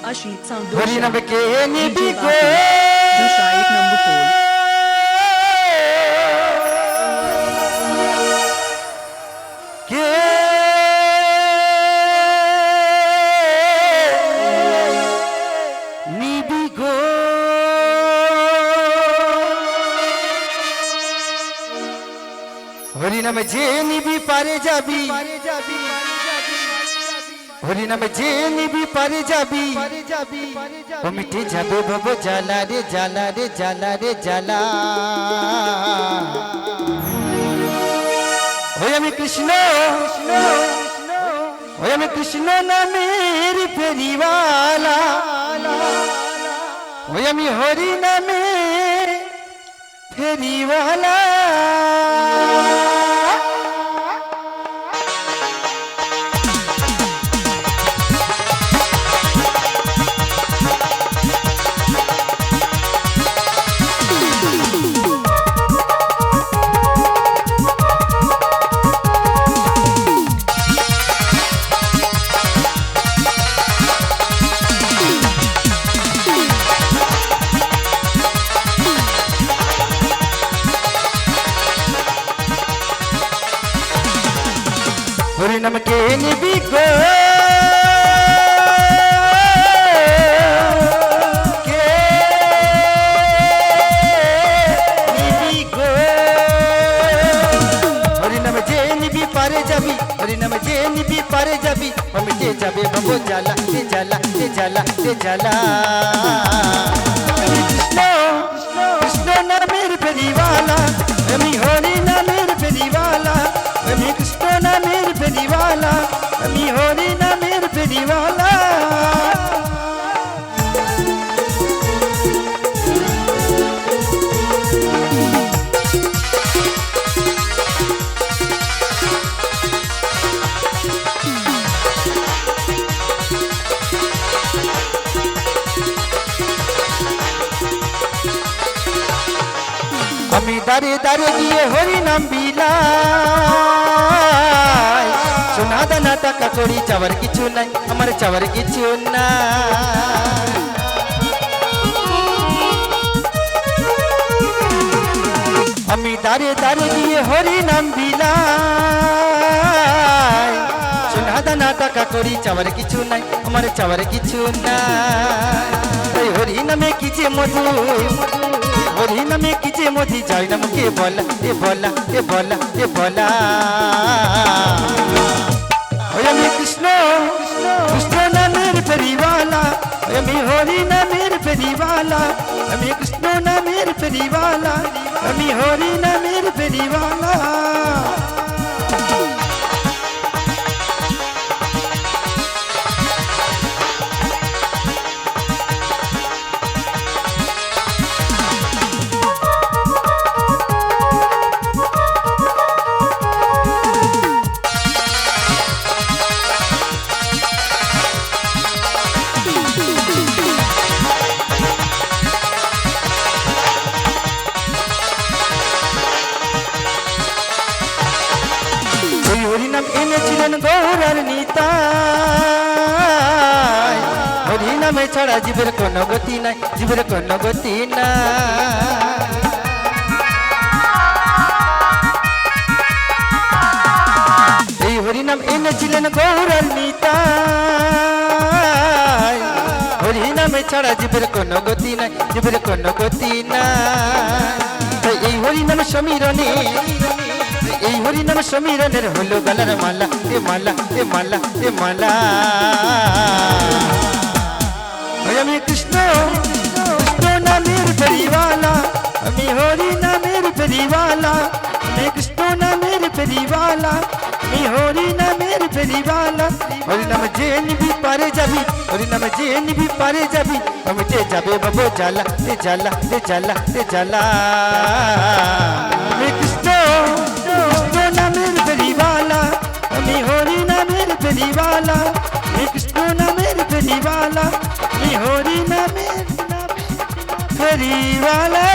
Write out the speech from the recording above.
Ashit Sound Hari নামে কে নিবি DJ গো Baki, Dusha 8 number 4. কে নিবি গো হরি নামে যে নিবি পারে যাবি হরি নামে যে নিবি পারে যাবি ও মিটে যাবে ভব জ্বালা রে জ্বালা রে জ্বালা রে জ্বালা ওই আমি কৃষ্ণ ওই আমি কৃষ্ণ নামের ফেরিওয়ালা ওই আমি হরি নামে ফেরিওয়ালা হরি নাম কে নিবি গো কে নিবি গো হরি নাম যে নিবি পারে যাবি হরি নাম যে নিবি পারে যাবি আমি যে যাবে ভব জ্বালা তে জ্বালা তে জ্বালা তে জ্বালা কৃষ্ণ কৃষ্ণ নামের ফেরিওয়ালা আমি হরি নামের ফেরিওয়ালা আমি কৃষ্ণ নামের ফেরিওয়ালা আমি হরি নামের ফেরিওয়ালা আমি দাঁড়ে দাঁড়ে গিয়ে হরি নাম বিলায় সোনা দানা টাকা করি চাওয়ার কিছু নাই আমার চাওয়ার কিছু না আমি দাঁড়ে দাঁড়ে গিয়ে হরি নাম বিলায় সোনা দানা টাকা করি চাওয়ার কিছু নাই আমার চাওয়ার কিছু না ওই হরি নামে কি যে মধু হরি নামে কি যে মধি জয় নাম কে বলা এ বলা এ বলা এ বলা ওই আমি কৃষ্ণ কৃষ্ণ নামের ফেরিওয়ালা আমি হরি নামের ফেরিওয়ালা আমি কৃষ্ণ নামের ফেরিওয়ালা আমি হরি নামের ফেরিওয়ালা হরিনাম এনেছিলেন গৌরার নিতাই হরি নামে ছাড়া জীবের কোনো গতি নাই জীবের কোনো গতি না এই হরিনাম এনেছিলেন গৌরার নিতাই হরি নামে ছাড়া জীবের কোনো গতি নাই জীবের কোনো গতি না এই হরিনাম সমীরণে এই হরি নাম সমীরণের হলো গলার মালা এ মালা এ মালা এ মালা আমি কৃষ্ণ কৃষ্ণ নামের ফেরিওয়ালা আমি হরি নামের ফেরিওয়ালা আমি কৃষ্ণ নামের ফেরিওয়ালা আমি হরি নামের ফেরিওয়ালা হরি নাম যে নিবি পারে যাবি হরি নাম যে নিবি পারে যাবি আমি যে যাবে বাবু জ্বালা তে জ্বালা তে জ্বালা তে জ্বালা আমি কৃষ্ণ নামের ফেরিওয়ালা আমি হরি নামের ফেরিওয়ালা আমি কৃষ্ণ নামের ফেরিওয়ালা আমি হরি নামের ফেরিওয়ালা